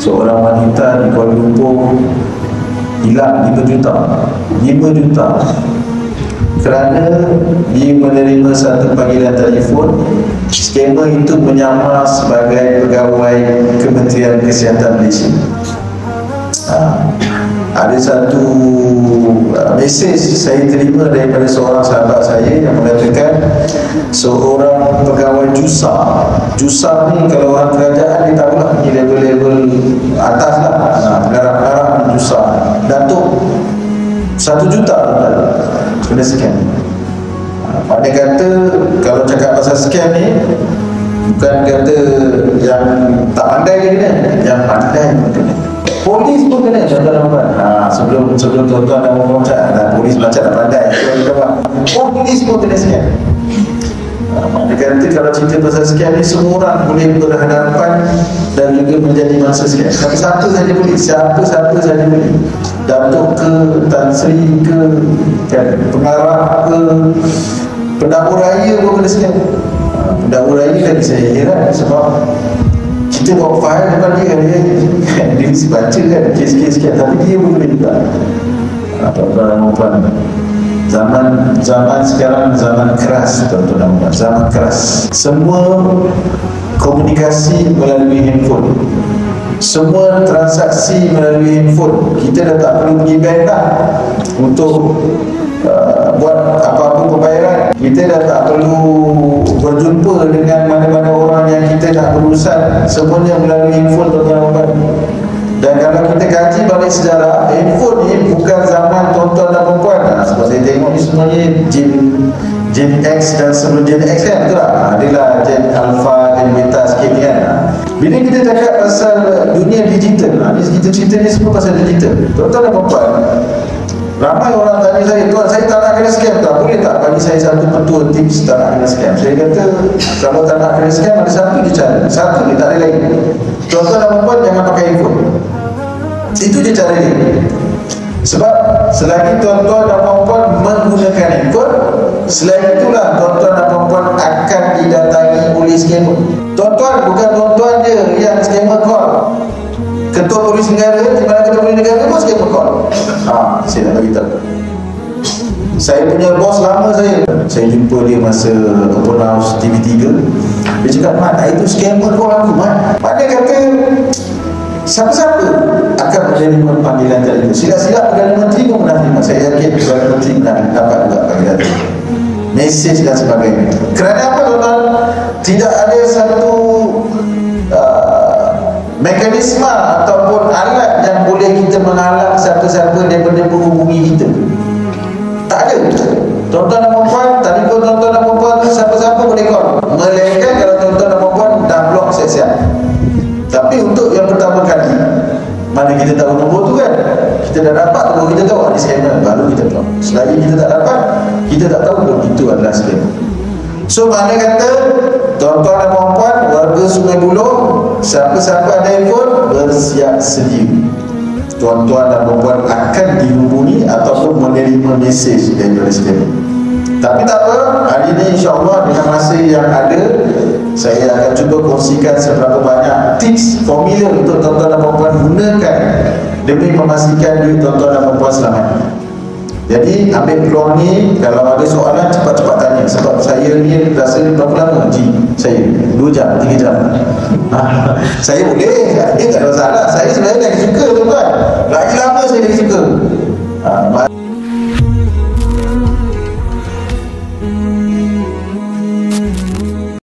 seorang wanita di Kuala Lumpur hilang 5 juta kerana dia menerima satu panggilan telefon. Skamer itu menyamar sebagai pegawai Kementerian Kesihatan Malaysia. Ada satu mesej saya terima daripada seorang sahabat saya yang mengatakan seorang pegawai JUSA ni, kalau orang kerajaan dia tahulah ni level-level atas lah, pengarah-pengarah JUSA, Datuk 1 juta kena scam. Pada kata kalau cakap pasal scam ni, bukan kata yang tak pandai dia kena, yang pandai pun kena. Polis pun kena, tuan-tuan. Sebelum tuan-tuan dah membaca, polis baca dah pandai. Polis pun kena scam. Dia kata kalau cerita pasal scam ni, semua orang boleh berhadapan dan juga menjadi mangsa scam. Siapa saja boleh, siapa saja boleh. Datuk ke, Tan Sri ke, kan, pengarah ke, pendahulu raya pun kena scam. Pendahulu raya lagi saya heran sebab kita bawa file depan dia, dia mesti baca kan kes-kes kan, tapi dia pun boleh juga. Tuan-tuan, zaman sekarang zaman keras, tuan-tuan, zaman keras. Semua komunikasi melalui handphone, semua transaksi melalui handphone. Kita dah tak perlu pergi bank dah untuk buat apa-apa pembayaran. Kita dah tak perlu berjumpa dengan mana-mana orang yang kita nak berurusan, semuanya melalui handphone, tuan-tuan. Dan kalau kita kaji balik sejarah, handphone ni bukan zaman tuan-tuan dan perempuan. Sebab saya tengok ni semuanya Gen X dan sebelum Gen X kan, betul tak? Adalah Gen Alpha, Gen Beta sikit ni kan. Bila kita cakap pasal dunia digital, kita cerita ni semua pasal digital, tuan-tuan dan perempuan. Ramai orang tanya saya, tuan, saya tak nak kena scam tak? Boleh tak bagi saya satu betul tips tak nak kena scam? Saya kata, kalau tak nak kena scam, ada satu je cara. Satu je, tak ada lain. Tuan-tuan dan perempuan, jangan pakai handphone. Itu je cara dia. Sebab selagi tuan-tuan dan perempuan menggunakan handphone, selain itulah tuan-tuan dan perempuan akan didatangi oleh scammer. Tuan-tuan, bukan tuan-tuan je yang scammer call. Ketua Polis Negara, di mana Ketua Polis Negara pun scammer call. Saya nak beritahu. Saya punya bos lama saya jumpa dia masa open house TV3. Dia cakap, Mat, itu scammer call aku, Mat. Dia kata, siapa-siapa akan menerima panggilan telefon. Silap-silap Perdana Menteri pun pernah terima. Saya yakin Perdana Menteri pernah dapat juga panggilan telefon, mesej dan sebagainya. Kerana apa, tuan-tuan? Tidak ada satu mekanisme ataupun alat yang boleh kita menghalang siapa-siapa daripada menghubungi kita. Tak ada. Tuan-tuan dan perempuan, telefon tuan-tuan dan perempuan tu siapa-siapa boleh call, melainkan kalau tuan-tuan dan perempuan dah blok siap-siap. Tapi untuk yang pertama kali, mana kita tahu nombor tu kan, kita dah dapat tu, kita tahu ada scammer, baru kita blok. Selagi kita tak dapat, kita tak tahu pun itu adalah scammer. So mana kata, tuan-tuan dan perempuan, warga Sungai Buloh, siapa-siapa ada handphone, bersiap sedia. Tuan-tuan dan perempuan akan dihubungi ataupun menerima mesej daripada scammer. Tapi tak apa, hari ini insyaAllah dengan masa yang ada, saya akan cuba kongsikan seberapa banyak tips, formula untuk tuan-tuan dan perempuan gunakan demi memastikan diri tuan-tuan dan perempuan selamat. Jadi ambil peluang ni, kalau ada soalan cepat-cepat tanya. Sebab saya ni rasa berapa lama saya 2 jam, 3 jam. Saya boleh, dia tak ada masalah. Saya sebenarnya lagi suka, tuan-tuan. Lagi lama saya lagi suka.